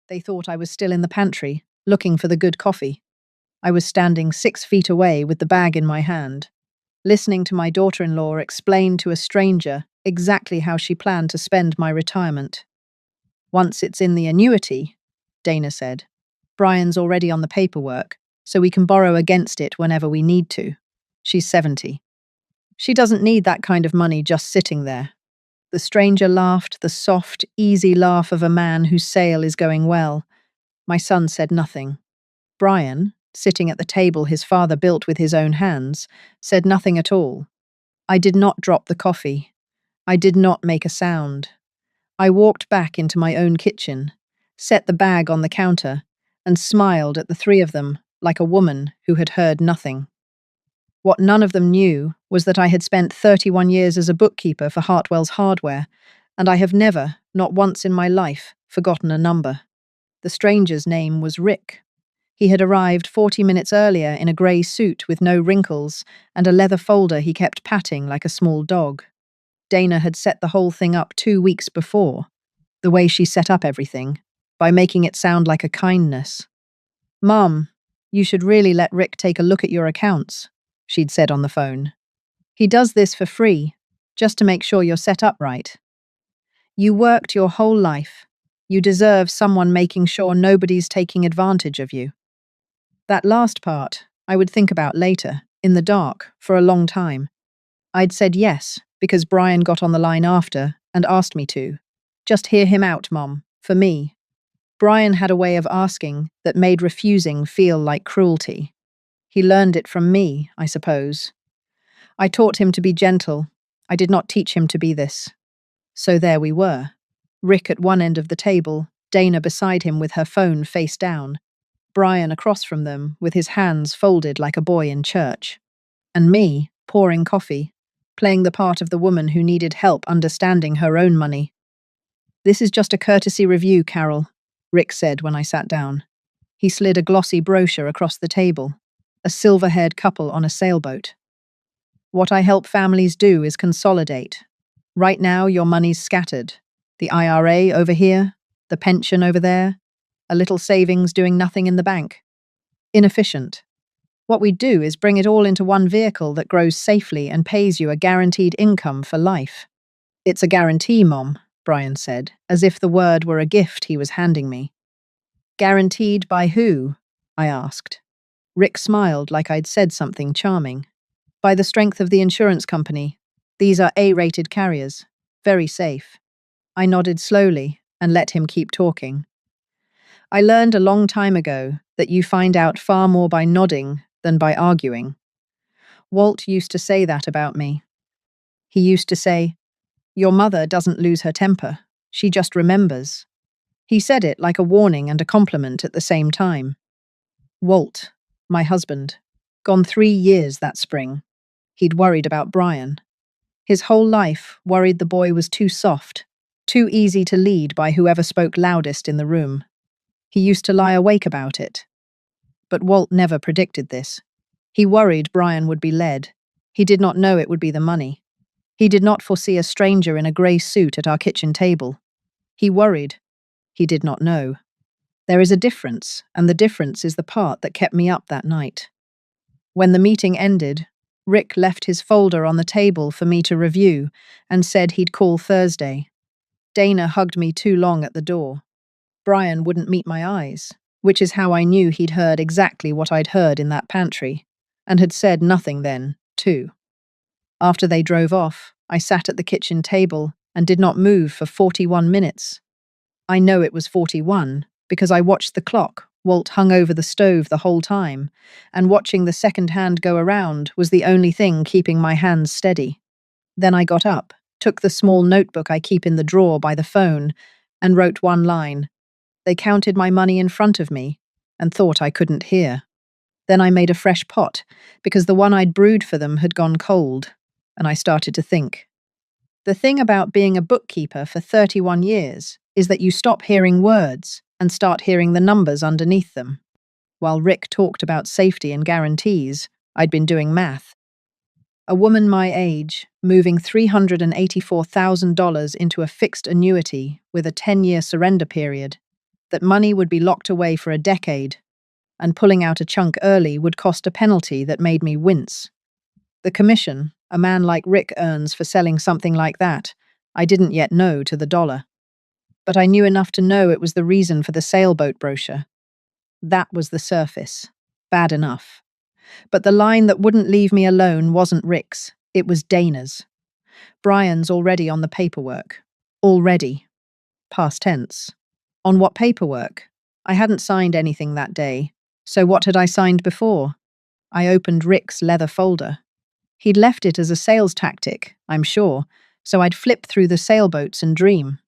They thought I was still in the pantry, looking for the good coffee. I was standing 6 feet away with the bag in my hand, listening to my daughter-in-law explain to a stranger exactly how she planned to spend my retirement. Once it's in the annuity, Dana said, Brian's already on the paperwork, so we can borrow against it whenever we need to. She's 70. She doesn't need that kind of money just sitting there. The stranger laughed, the soft, easy laugh of a man whose sale is going well. My son said nothing. Brian, sitting at the table his father built with his own hands, said nothing at all. I did not drop the coffee. I did not make a sound. I walked back into my own kitchen, set the bag on the counter, and smiled at the three of them like a woman who had heard nothing. What none of them knew was that I had spent 31 years as a bookkeeper for Hartwell's Hardware, and I have never, not once in my life, forgotten a number. The stranger's name was Rick. He had arrived 40 minutes earlier in a grey suit with no wrinkles and a leather folder he kept patting like a small dog. Dana had set the whole thing up 2 weeks before, the way she set up everything, by making it sound like a kindness. "Mum, you should really let Rick take a look at your accounts," she'd said on the phone. "He does this for free, just to make sure you're set up right. You worked your whole life. You deserve someone making sure nobody's taking advantage of you." That last part, I would think about later, in the dark, for a long time. I'd said yes, because Brian got on the line after and asked me to. Just hear him out, Mom, for me. Brian had a way of asking that made refusing feel like cruelty. He learned it from me, I suppose. I taught him to be gentle. I did not teach him to be this. So there we were. Rick at one end of the table, Dana beside him with her phone face down, Brian across from them with his hands folded like a boy in church, and me pouring coffee, playing the part of the woman who needed help understanding her own money. "This is just a courtesy review, Carol," Rick said when I sat down. He slid a glossy brochure across the table, a silver-haired couple on a sailboat. "What I help families do is consolidate. Right now, your money's scattered. The IRA over here, the pension over there, a little savings doing nothing in the bank. Inefficient. What we do is bring it all into one vehicle that grows safely and pays you a guaranteed income for life." "It's a guarantee, Mom," Brian said, as if the word were a gift he was handing me. "Guaranteed by who?" I asked. Rick smiled like I'd said something charming. "By the strength of the insurance company. These are A-rated carriers. Very safe." I nodded slowly and let him keep talking. "I learned a long time ago that you find out far more by nodding than by arguing. Walt used to say that about me. He used to say, 'Your mother doesn't lose her temper. She just remembers.' He said it like a warning and a compliment at the same time. Walt, my husband, gone 3 years that spring. He'd worried about Brian. His whole life worried the boy was too soft, too easy to lead by whoever spoke loudest in the room. He used to lie awake about it. But Walt never predicted this. He worried Brian would be led. He did not know it would be the money. He did not foresee a stranger in a grey suit at our kitchen table. He worried. He did not know. There is a difference, and the difference is the part that kept me up that night. When the meeting ended, Rick left his folder on the table for me to review and said he'd call Thursday. Dana hugged me too long at the door. Brian wouldn't meet my eyes, which is how I knew he'd heard exactly what I'd heard in that pantry, and had said nothing then, too. After they drove off, I sat at the kitchen table and did not move for 41 minutes. I know it was 41 because I watched the clock. Walt hung over the stove the whole time, and watching the second hand go around was the only thing keeping my hands steady. Then I got up, took the small notebook I keep in the drawer by the phone, and wrote one line. They counted my money in front of me and thought I couldn't hear. Then I made a fresh pot because the one I'd brewed for them had gone cold, and I started to think. The thing about being a bookkeeper for 31 years is that you stop hearing words and start hearing the numbers underneath them. While Rick talked about safety and guarantees, I'd been doing math. A woman my age, moving $384,000 into a fixed annuity with a 10-year surrender period, that money would be locked away for a decade, and pulling out a chunk early would cost a penalty that made me wince. The commission a man like Rick earns for selling something like that, I didn't yet know to the dollar. But I knew enough to know it was the reason for the sailboat brochure. That was the surface. Bad enough. But the line that wouldn't leave me alone wasn't Rick's, it was Dana's. Brian's already on the paperwork. Already. Past tense. On what paperwork? I hadn't signed anything that day. So what had I signed before? I opened Rick's leather folder. He'd left it as a sales tactic, I'm sure, so I'd flip through the sailboats and dream.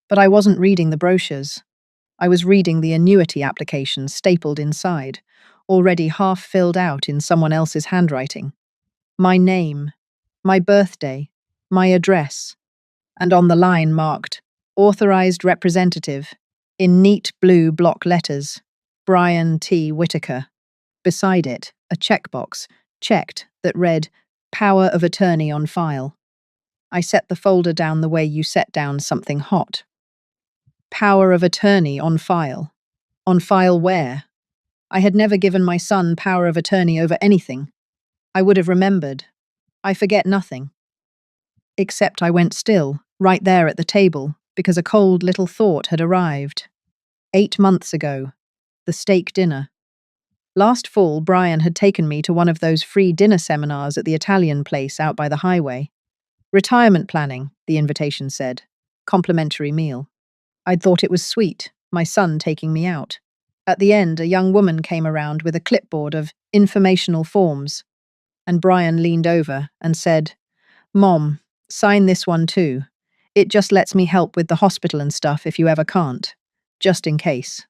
But I wasn't reading the brochures. I was reading the annuity application stapled inside, already half filled out in someone else's handwriting. My name, my birthday, my address, and on the line marked, Authorized Representative, in neat blue block letters, Brian T. Whitaker. Beside it, a checkbox, checked, that read, Power of Attorney on file. I set the folder down the way you set down something hot. Power of attorney on file. On file where? I had never given my son power of attorney over anything. I would have remembered. I forget nothing. Except I went still, right there at the table, because a cold little thought had arrived. 8 months ago. The steak dinner. Last fall, Brian had taken me to one of those free dinner seminars at the Italian place out by the highway. Retirement planning, the invitation said. Complimentary meal. I'd thought it was sweet, my son taking me out. At the end, a young woman came around with a clipboard of informational forms, and Brian leaned over and said, Mom, sign this one too. It just lets me help with the hospital and stuff if you ever can't. Just in case.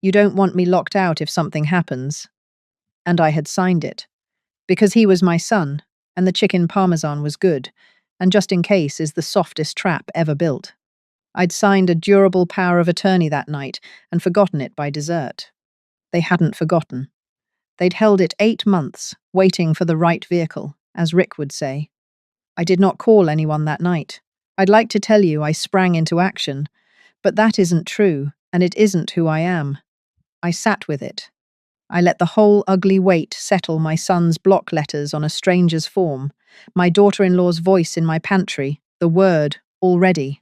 You don't want me locked out if something happens. And I had signed it. Because he was my son, and the chicken parmesan was good, and just in case is the softest trap ever built. I'd signed a durable power of attorney that night and forgotten it by dessert. They hadn't forgotten. They'd held it 8 months, waiting for the right vehicle, as Rick would say. I did not call anyone that night. I'd like to tell you I sprang into action, but that isn't true, and it isn't who I am. I sat with it. I let the whole ugly weight settle my son's block letters on a stranger's form, my daughter-in-law's voice in my pantry, the word, already.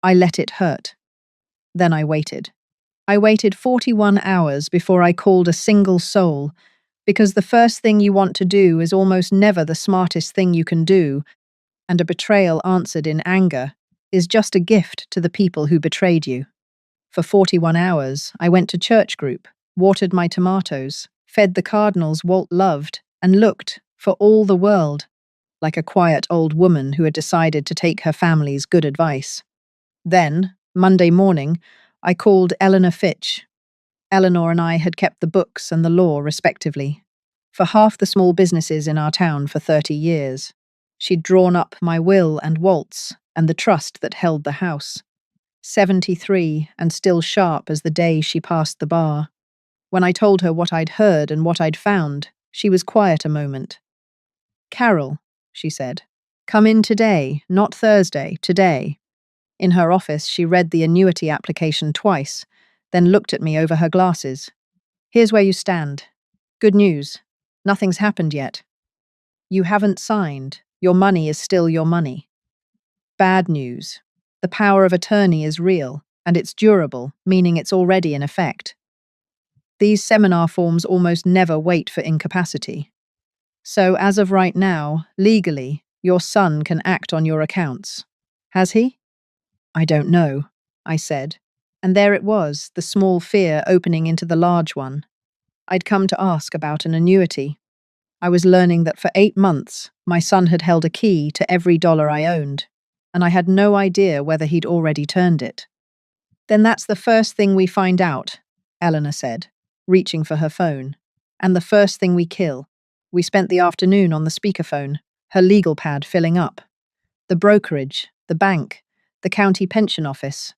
I let it hurt. Then I waited. I waited 41 hours before I called a single soul, because the first thing you want to do is almost never the smartest thing you can do, and a betrayal answered in anger is just a gift to the people who betrayed you. For 41 hours, I went to church group, watered my tomatoes, fed the cardinals Walt loved, and looked, for all the world, like a quiet old woman who had decided to take her family's good advice. Then, Monday morning, I called Eleanor Fitch. Eleanor and I had kept the books and the law, respectively, for half the small businesses in our town for 30 years. She'd drawn up my will and Walt's, and the trust that held the house. 73 and still sharp as the day she passed the bar. When I told her what I'd heard and what I'd found, she was quiet a moment. Carol, she said, come in today, not Thursday, today. In her office, she read the annuity application twice, then looked at me over her glasses. Here's where you stand. Good news. Nothing's happened yet. You haven't signed. Your money is still your money. Bad news. The power of attorney is real, and it's durable, meaning it's already in effect. These seminar forms almost never wait for incapacity. So, as of right now, legally, your son can act on your accounts. Has he? I don't know, I said, and there it was, the small fear opening into the large one. I'd come to ask about an annuity. I was learning that for 8 months, my son had held a key to every dollar I owned, and I had no idea whether he'd already turned it. Then that's the first thing we find out, Eleanor said, reaching for her phone. And the first thing we kill. We spent the afternoon on the speakerphone, her legal pad filling up. The brokerage, the bank, the county pension office.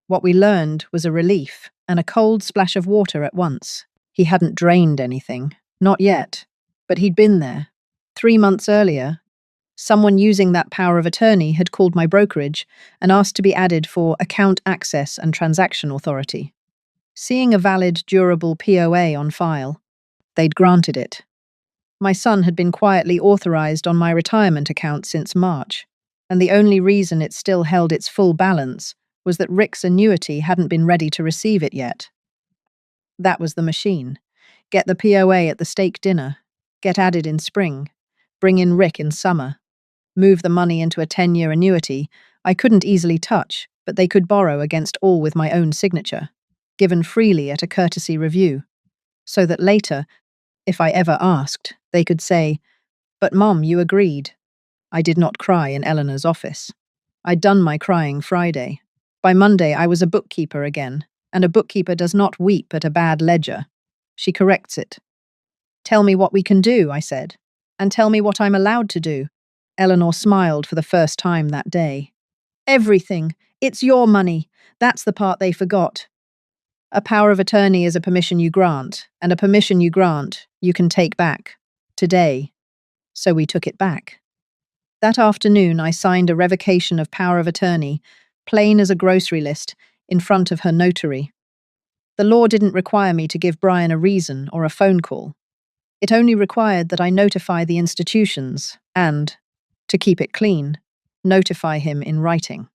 What we learned was a relief and a cold splash of water at once. He hadn't drained anything, not yet, but he'd been there. 3 months earlier, someone using that power of attorney had called my brokerage and asked to be added for account access and transaction authority. Seeing a valid, durable POA on file, they'd granted it. My son had been quietly authorized on my retirement account since March, and the only reason it still held its full balance was that Rick's annuity hadn't been ready to receive it yet. That was the machine. Get the POA at the steak dinner, get added in spring, bring in Rick in summer, move the money into a 10-year annuity I couldn't easily touch, but they could borrow against all with my own signature, given freely at a courtesy review, so that later, if I ever asked, they could say, "But Mom, you agreed." I did not cry in Eleanor's office. I'd done my crying Friday. By Monday, I was a bookkeeper again, and a bookkeeper does not weep at a bad ledger. She corrects it. "Tell me what we can do," I said, "and tell me what I'm allowed to do." Eleanor smiled for the first time that day. "Everything. It's your money. That's the part they forgot. A power of attorney is a permission you grant, and a permission you grant, you can take back. Today." So we took it back. That afternoon, I signed a revocation of power of attorney, plain as a grocery list, in front of her notary. The law didn't require me to give Brian a reason or a phone call. It only required that I notify the institutions and, to keep it clean, notify him in writing.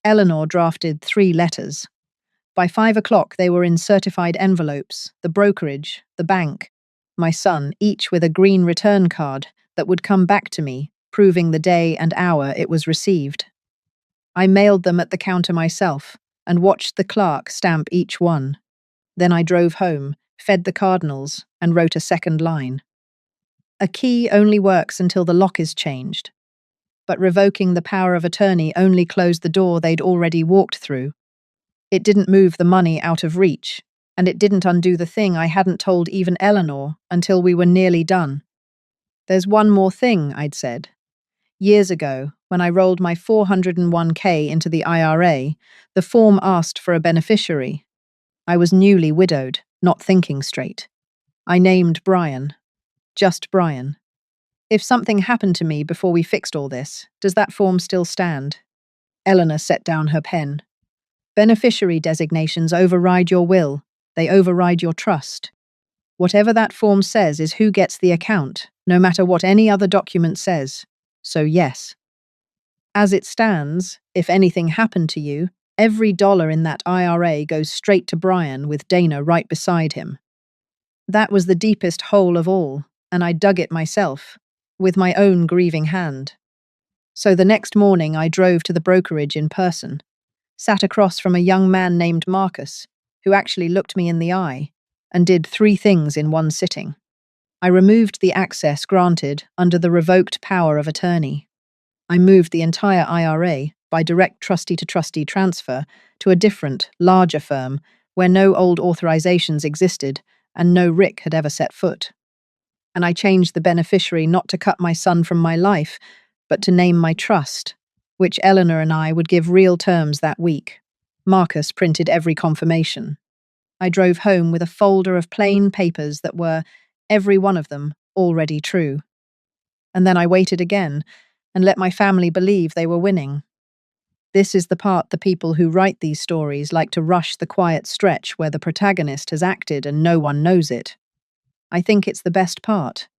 Eleanor drafted 3 letters. By 5 o'clock, they were in certified envelopes, the brokerage, the bank, my son, each with a green return card that would come back to me, proving the day and hour it was received. I mailed them at the counter myself and watched the clerk stamp each one. Then I drove home, fed the cardinals, and wrote a second line. A key only works until the lock is changed. But revoking the power of attorney only closed the door they'd already walked through. It didn't move the money out of reach, and it didn't undo the thing I hadn't told even Eleanor until we were nearly done. "There's one more thing," I'd said. Years ago, when I rolled my 401k into the IRA, the form asked for a beneficiary. I was newly widowed, not thinking straight. I named Brian. Just Brian. If something happened to me before we fixed all this, does that form still stand? Eleanor set down her pen. "Beneficiary designations override your will. They override your trust. Whatever that form says is who gets the account, no matter what any other document says. So yes. As it stands, if anything happened to you, every dollar in that IRA goes straight to Brian with Dana right beside him." That was the deepest hole of all, and I dug it myself, with my own grieving hand. So the next morning I drove to the brokerage in person, sat across from a young man named Marcus, who actually looked me in the eye, and did 3 things in one sitting. I removed the access granted under the revoked power of attorney. I moved the entire IRA by direct trustee-to-trustee transfer to a different, larger firm where no old authorizations existed and no Rick had ever set foot. And I changed the beneficiary not to cut my son from my life, but to name my trust, which Eleanor and I would give real terms that week. Marcus printed every confirmation. I drove home with a folder of plain papers that were, every one of them, already true. And then I waited again and let my family believe they were winning. This is the part the people who write these stories like to rush the quiet stretch where the protagonist has acted and no one knows it. I think it's the best part.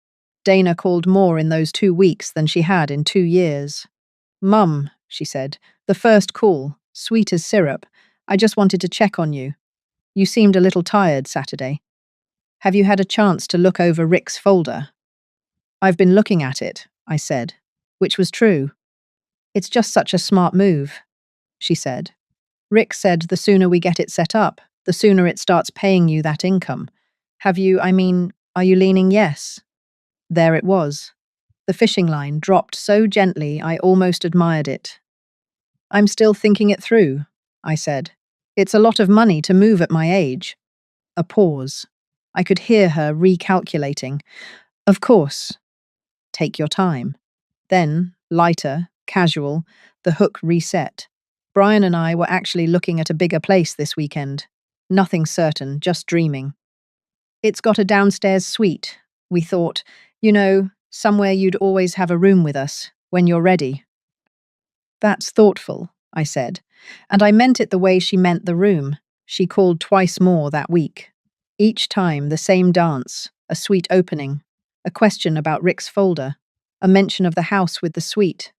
Dana called more in those 2 weeks than she had in 2 years. "Mum," she said, "the first call, sweet as syrup. I just wanted to check on you. You seemed a little tired Saturday. Have you had a chance to look over Rick's folder?" "I've been looking at it," I said, which was true. "It's just such a smart move," she said. "Rick said the sooner we get it set up, the sooner it starts paying you that income. Are you leaning yes?" There it was. The fishing line dropped so gently I almost admired it. "I'm still thinking it through," I said. "It's a lot of money to move at my age." A pause. I could hear her recalculating. "Of course. Take your time." Then, lighter, casual, the hook reset. Brian and I were actually looking at a bigger place this weekend. Nothing certain, just dreaming. It's got a downstairs suite, we thought. Somewhere you'd always have a room with us, when you're ready. "That's thoughtful," I said, and I meant it the way she meant the room. She called twice more that week. Each time the same dance, a sweet opening, a question about Rick's folder, a mention of the house with the suite,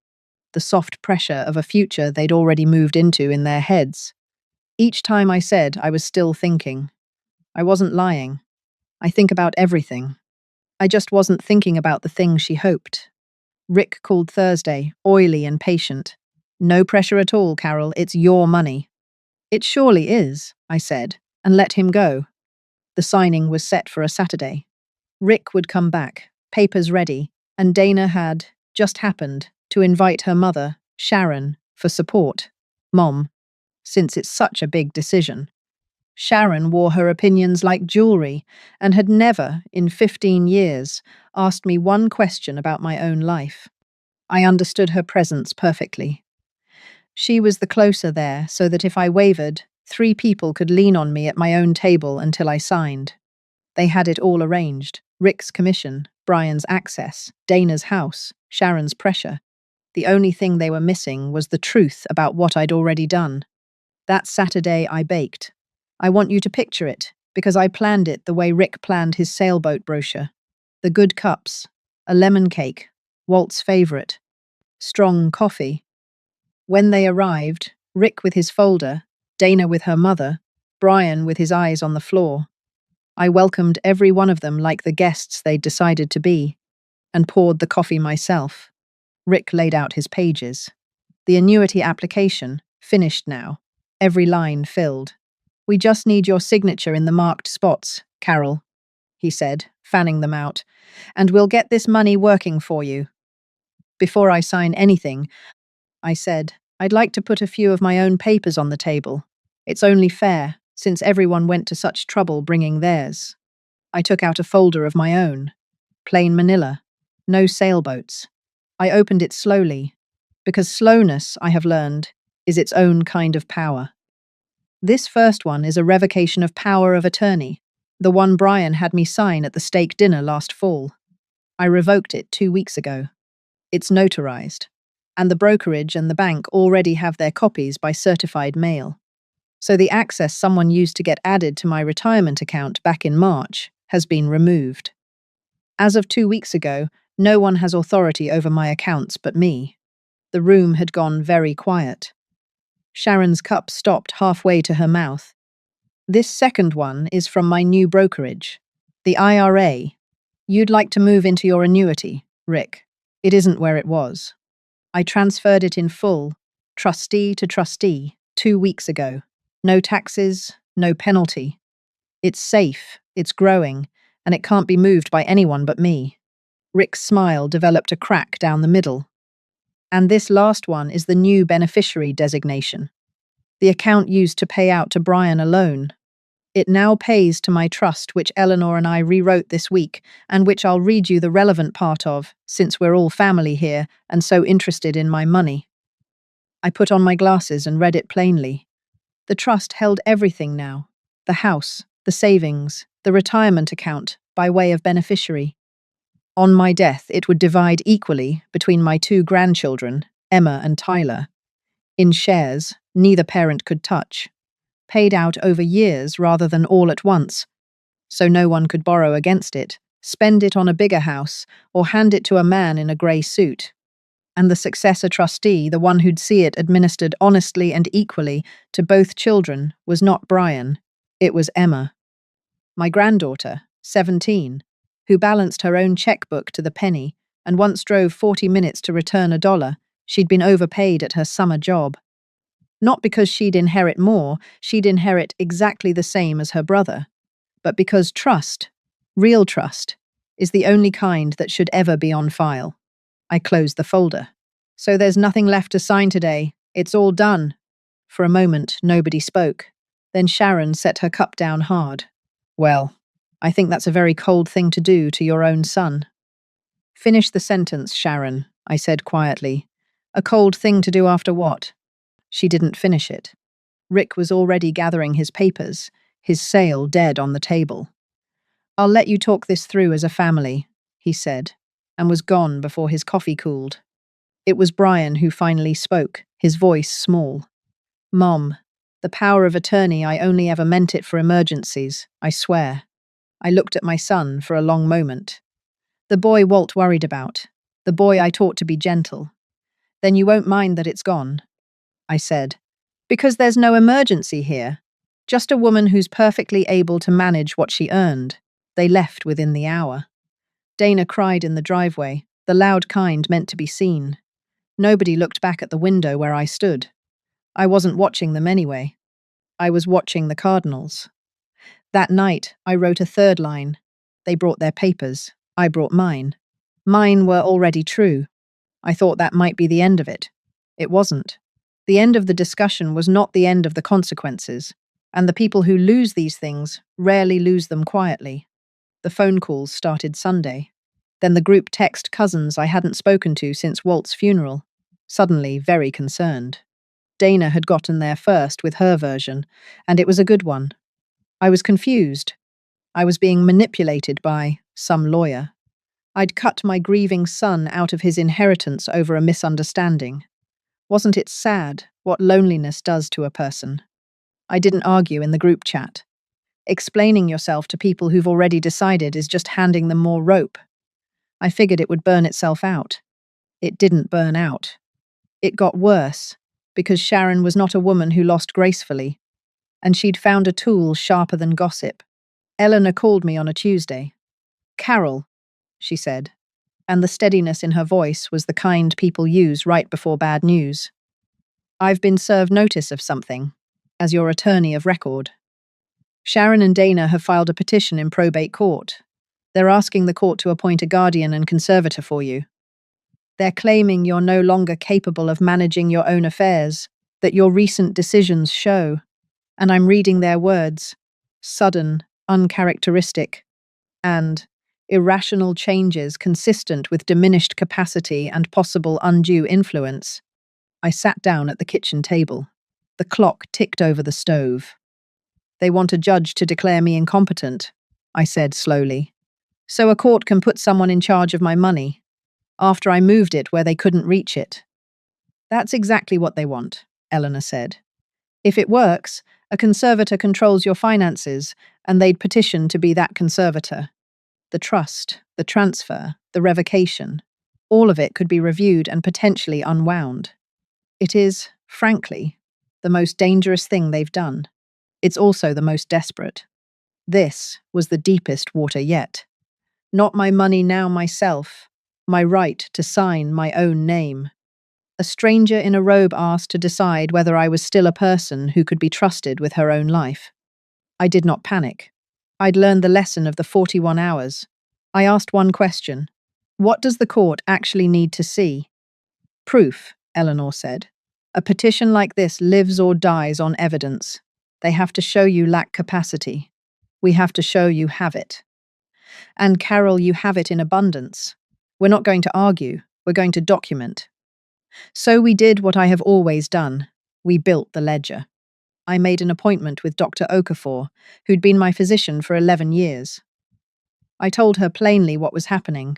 the soft pressure of a future they'd already moved into in their heads. Each time I said I was still thinking. I wasn't lying. I think about everything. I just wasn't thinking about the thing she hoped. Rick called Thursday, oily and patient. No pressure at all, Carol, it's your money. It surely is, I said, and let him go. The signing was set for a Saturday. Rick would come back, papers ready, and Dana had, just happened, to invite her mother, Sharon, for support. Mom, since it's such a big decision. Sharon wore her opinions like jewelry and had never, in 15 years, asked me one question about my own life. I understood her presence perfectly. She was the closer there, so that if I wavered, 3 people could lean on me at my own table until I signed. They had it all arranged: Rick's commission, Brian's access, Dana's house, Sharon's pressure. The only thing they were missing was the truth about what I'd already done. That Saturday I baked. I want you to picture it, because I planned it the way Rick planned his sailboat brochure. The good cups, a lemon cake, Walt's favorite, strong coffee. When they arrived, Rick with his folder, Dana with her mother, Brian with his eyes on the floor, I welcomed every one of them like the guests they'd decided to be, and poured the coffee myself. Rick laid out his pages. The annuity application, finished now. Every line filled. We just need your signature in the marked spots, Carol, he said, fanning them out, and we'll get this money working for you. Before I sign anything, I said, I'd like to put a few of my own papers on the table. It's only fair, since everyone went to such trouble bringing theirs. I took out a folder of my own. Plain manila. No sailboats. I opened it slowly, because slowness, I have learned, is its own kind of power. This first one is a revocation of power of attorney, the one Brian had me sign at the steak dinner last fall. I revoked it 2 weeks ago. It's notarized, and the brokerage and the bank already have their copies by certified mail. So the access someone used to get added to my retirement account back in March has been removed. As of 2 weeks ago, no one has authority over my accounts but me. The room had gone very quiet. Sharon's cup stopped halfway to her mouth. This second one is from my new brokerage, the IRA. You'd like to move into your annuity, Rick. It isn't where it was. I transferred it in full, trustee to trustee, 2 weeks ago. No taxes, no penalty. It's safe, it's growing, and it can't be moved by anyone but me. Rick's smile developed a crack down the middle. And this last one is the new beneficiary designation. The account used to pay out to Brian alone. It now pays to my trust, which Eleanor and I rewrote this week, and which I'll read you the relevant part of, since we're all family here and so interested in my money. I put on my glasses and read it plainly. The trust held everything now: the house, the savings, the retirement account, by way of beneficiary. On my death, it would divide equally between my 2 grandchildren, Emma and Tyler. In shares, neither parent could touch. Paid out over years rather than all at once, so no one could borrow against it, spend it on a bigger house, or hand it to a man in a grey suit. And the successor trustee, the one who'd see it administered honestly and equally to both children, was not Brian, it was Emma. My granddaughter, 17, who balanced her own checkbook to the penny and once drove 40 minutes to return $1. She'd been overpaid at her summer job. Not because she'd inherit more, she'd inherit exactly the same as her brother, but because trust, real trust, is the only kind that should ever be on file. I closed the folder. So there's nothing left to sign today. It's all done. For a moment, nobody spoke. Then Sharon set her cup down hard. Well, I think that's a very cold thing to do to your own son. Finish the sentence, Sharon, I said quietly. A cold thing to do after what? She didn't finish it. Rick was already gathering his papers, his sale dead on the table. I'll let you talk this through as a family, he said, and was gone before his coffee cooled. It was Brian who finally spoke, his voice small. Mom, The power of attorney, I only ever meant it for emergencies, I swear. I looked at my son for a long moment. The boy Walt worried about. The boy I taught to be gentle. Then you won't mind that it's gone, I said. Because there's no emergency here. Just a woman who's perfectly able to manage what she earned. They left within the hour. Dana cried in the driveway, the loud kind meant to be seen. Nobody looked back at the window where I stood. I wasn't watching them anyway. I was watching the Cardinals. That night, I wrote a third line. They brought their papers. I brought mine. Mine were already true. I thought that might be the end of it. It wasn't. The end of the discussion was not the end of the consequences, and the people who lose these things rarely lose them quietly. The phone calls started Sunday. Then the group text cousins I hadn't spoken to since Walt's funeral, suddenly very concerned. Dana had gotten there first with her version, and it was a good one. I was confused. I was being manipulated by some lawyer. I'd cut my grieving son out of his inheritance over a misunderstanding. Wasn't it sad what loneliness does to a person? I didn't argue in the group chat. Explaining yourself to people who've already decided is just handing them more rope. I figured it would burn itself out. It didn't burn out. It got worse, because Sharon was not a woman who lost gracefully, and she'd found a tool sharper than gossip. Eleanor called me on a Tuesday. "Carol," she said, and the steadiness in her voice was the kind people use right before bad news. "I've been served notice of something, as your attorney of record. Sharon and Dana have filed a petition in probate court. They're asking the court to appoint a guardian and conservator for you. They're claiming you're no longer capable of managing your own affairs, that your recent decisions show, and I'm reading their words, sudden, uncharacteristic, and irrational changes consistent with diminished capacity and possible undue influence." I sat down at the kitchen table. The clock ticked over the stove. "They want a judge to declare me incompetent," I said slowly, "so a court can put someone in charge of my money, after I moved it where they couldn't reach it." "That's exactly what they want," Eleanor said. "If it works, a conservator controls your finances, and they'd petition to be that conservator. The trust, the transfer, the revocation, all of it could be reviewed and potentially unwound. It is, frankly, the most dangerous thing they've done. It's also the most desperate. This was the deepest water yet. Not my money now myself, my right to sign my own name. A stranger in a robe asked to decide whether I was still a person who could be trusted with her own life. I did not panic. I'd learned the lesson of the 41 hours. I asked one question. What does the court actually need to see? "Proof," Eleanor said. "A petition like this lives or dies on evidence. They have to show you lack capacity. We have to show you have it. And Carol, you have it in abundance. We're not going to argue, we're going to document." So we did what I have always done. We built the ledger. I made an appointment with Dr. Okafor, who'd been my physician for 11 years. I told her plainly what was happening.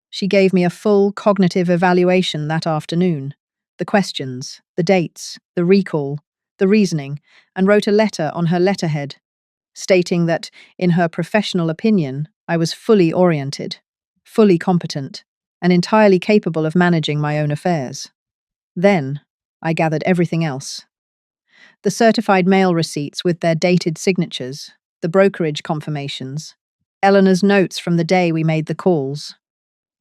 She gave me a full cognitive evaluation that afternoon. The questions, the dates, the recall, the reasoning, and wrote a letter on her letterhead, stating that, in her professional opinion, I was fully oriented, fully competent, and entirely capable of managing my own affairs. Then, I gathered everything else. The certified mail receipts with their dated signatures, the brokerage confirmations, Eleanor's notes from the day we made the calls,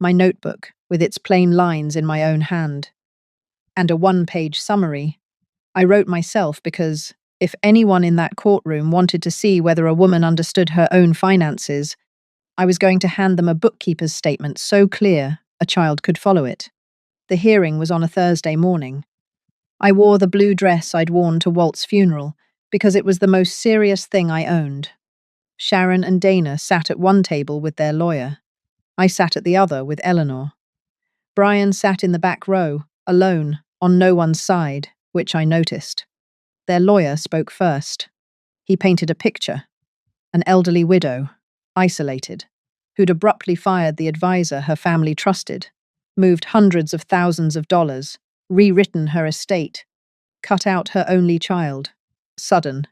my notebook with its plain lines in my own hand, and a one-page summary I wrote myself because, if anyone in that courtroom wanted to see whether a woman understood her own finances, I was going to hand them a bookkeeper's statement so clear a child could follow it. The hearing was on a Thursday morning. I wore the blue dress I'd worn to Walt's funeral because it was the most serious thing I owned. Sharon and Dana sat at one table with their lawyer. I sat at the other with Eleanor. Brian sat in the back row, alone, on no one's side, which I noticed. Their lawyer spoke first. He painted a picture. An elderly widow, isolated, who'd abruptly fired the advisor her family trusted, moved hundreds of thousands of dollars, rewritten her estate, cut out her only child. sudden,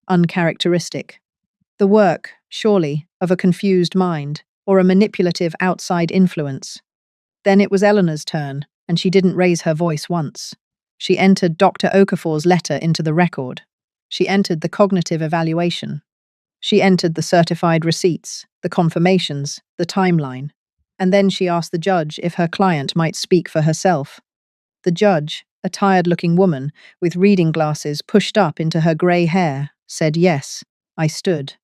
uncharacteristic. The work, surely, of a confused mind or a manipulative outside influence. Then it was Eleanor's turn, and she didn't raise her voice once. She entered Dr. Okafor's letter into the record. She entered the cognitive evaluation. She entered the certified receipts, the confirmations, the timeline. And then she asked the judge if her client might speak for herself. The judge, a tired-looking woman with reading glasses pushed up into her grey hair, said yes. I stood.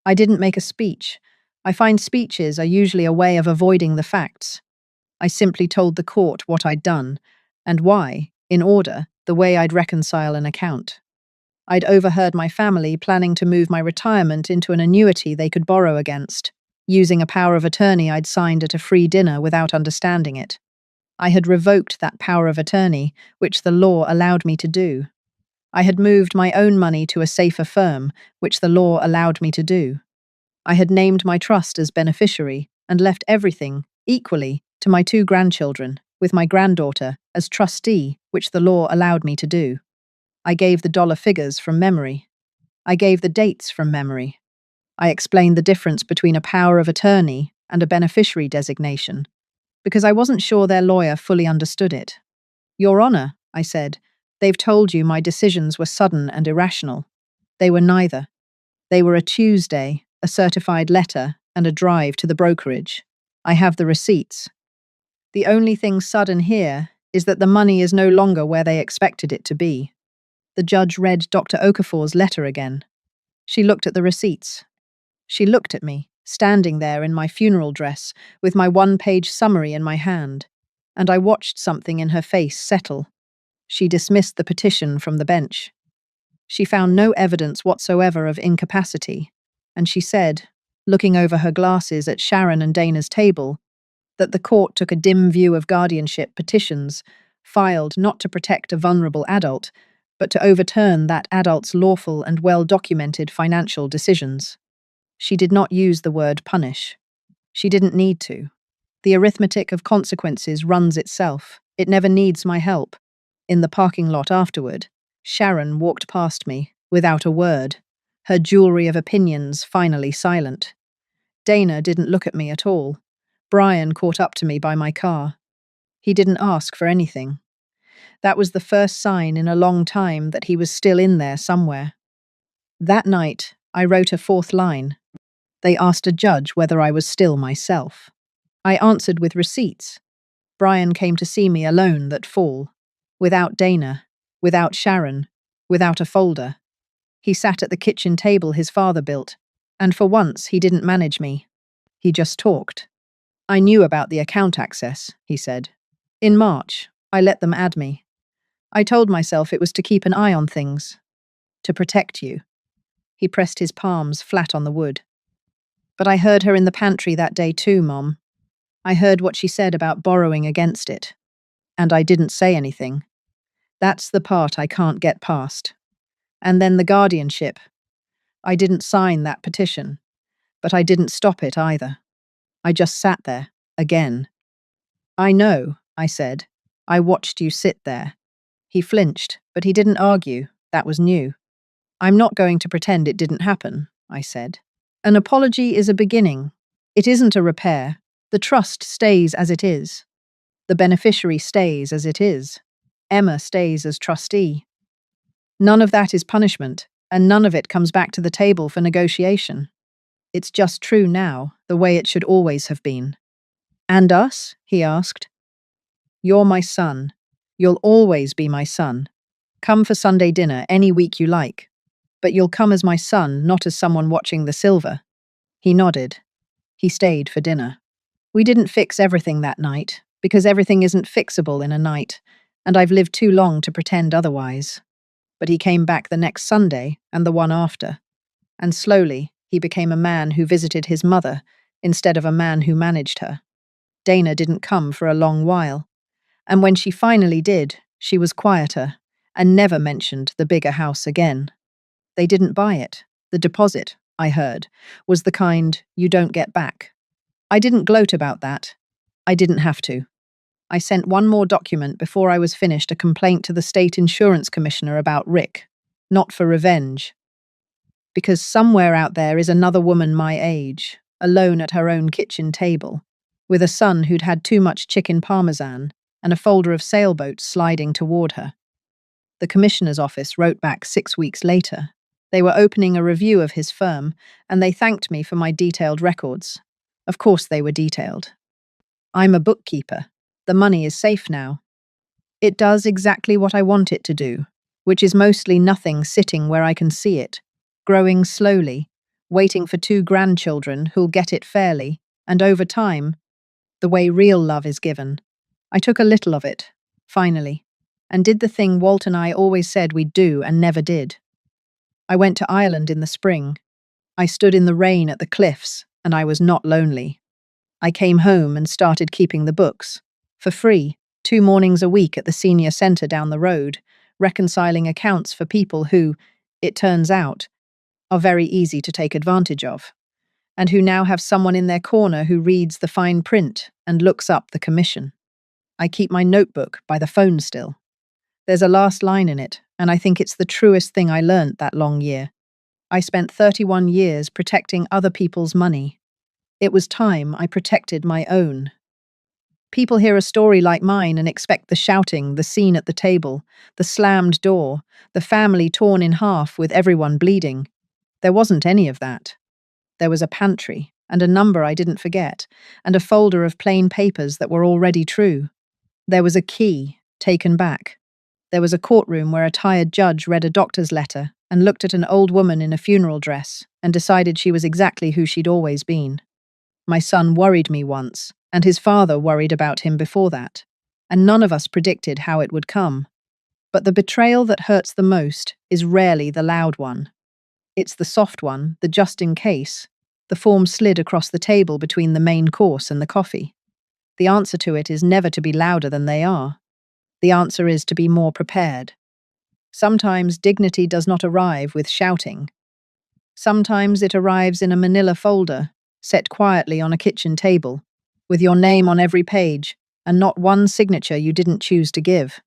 I didn't make a speech. I find speeches are usually a way of avoiding the facts. I simply told the court what I'd done, and why, in order, the way I'd reconcile an account. I'd overheard my family planning to move my retirement into an annuity they could borrow against, using a power of attorney I'd signed at a free dinner without understanding it. I had revoked that power of attorney, which the law allowed me to do. I had moved my own money to a safer firm, which the law allowed me to do. I had named my trust as beneficiary and left everything, equally, to my 2 grandchildren, with my granddaughter as trustee, which the law allowed me to do. I gave the dollar figures from memory. I gave the dates from memory. I explained the difference between a power of attorney and a beneficiary designation, because I wasn't sure their lawyer fully understood it. Your Honor, I said, they've told you my decisions were sudden and irrational. They were neither. They were a Tuesday, a certified letter, and a drive to the brokerage. I have the receipts. The only thing sudden here is that the money is no longer where they expected it to be. The judge read Dr. Okafor's letter again. She looked at the receipts. She looked at me, standing there in my funeral dress, with my 1-page summary in my hand, and I watched something in her face settle. She dismissed the petition from the bench. She found no evidence whatsoever of incapacity, and she said, looking over her glasses at Sharon and Dana's table, that the court took a dim view of guardianship petitions, filed not to protect a vulnerable adult, but to overturn that adult's lawful and well-documented financial decisions. She did not use the word punish. She didn't need to. The arithmetic of consequences runs itself. It never needs my help. In the parking lot afterward, Sharon walked past me, without a word, her jewelry of opinions finally silent. Dana didn't look at me at all. Brian caught up to me by my car. He didn't ask for anything. That was the first sign in a long time that he was still in there somewhere. That night, I wrote a 4th line. They asked a judge whether I was still myself. I answered with receipts. Brian came to see me alone that fall, without Dana, without Sharon, without a folder. He sat at the kitchen table his father built, and for once he didn't manage me. He just talked. I knew about the account access, he said. In March, I let them add me. I told myself it was to keep an eye on things, to protect you. He pressed his palms flat on the wood. But I heard her in the pantry that day too, Mom. I heard what she said about borrowing against it. And I didn't say anything. That's the part I can't get past. And then the guardianship. I didn't sign that petition, but I didn't stop it either. I just sat there, again. I know, I said. I watched you sit there. He flinched, but he didn't argue. That was new. I'm not going to pretend it didn't happen, I said. An apology is a beginning. It isn't a repair. The trust stays as it is. The beneficiary stays as it is. Emma stays as trustee. None of that is punishment, and none of it comes back to the table for negotiation. It's just true now, the way it should always have been. And us? He asked. You're my son. You'll always be my son. Come for Sunday dinner any week you like. But you'll come as my son, not as someone watching the silver. He nodded. He stayed for dinner. We didn't fix everything that night, because everything isn't fixable in a night, and I've lived too long to pretend otherwise. But he came back the next Sunday and the one after. And slowly, he became a man who visited his mother instead of a man who managed her. Dana didn't come for a long while. And when she finally did, she was quieter and never mentioned the bigger house again. They didn't buy it. The deposit, I heard, was the kind you don't get back. I didn't gloat about that. I didn't have to. I sent one more document before I was finished, a complaint to the state insurance commissioner about Rick. not for revenge. Because somewhere out there is another woman my age, alone at her own kitchen table, with a son who'd had too much chicken parmesan and a folder of sailboats sliding toward her. The commissioner's office wrote back 6 weeks later. They were opening a review of his firm, and they thanked me for my detailed records. Of course they were detailed. I'm a bookkeeper. The money is safe now. It does exactly what I want it to do, which is mostly nothing sitting where I can see it, growing slowly, waiting for 2 grandchildren who'll get it fairly, and over time, the way real love is given. I took a little of it, finally, and did the thing Walt and I always said we'd do and never did. I went to Ireland in the spring. I stood in the rain at the cliffs, and I was not lonely. I came home and started keeping the books, for free, 2 mornings a week at the senior centre down the road, reconciling accounts for people who, it turns out, are very easy to take advantage of, and who now have someone in their corner who reads the fine print and looks up the commission. I keep my notebook by the phone still. There's a last line in it, and I think it's the truest thing I learnt that long year. I spent 31 years protecting other people's money. It was time I protected my own. People hear a story like mine and expect the shouting, the scene at the table, the slammed door, the family torn in half with everyone bleeding. There wasn't any of that. There was a pantry, and a number I didn't forget, and a folder of plain papers that were already true. There was a key, taken back. There was a courtroom where a tired judge read a doctor's letter and looked at an old woman in a funeral dress and decided she was exactly who she'd always been. My son worried me once, and his father worried about him before that, and none of us predicted how it would come. But the betrayal that hurts the most is rarely the loud one. It's the soft one, the just in case. The form slid across the table between the main course and the coffee. The answer to it is never to be louder than they are. The answer is to be more prepared. Sometimes dignity does not arrive with shouting. Sometimes it arrives in a manila folder, set quietly on a kitchen table, with your name on every page, and not one signature you didn't choose to give.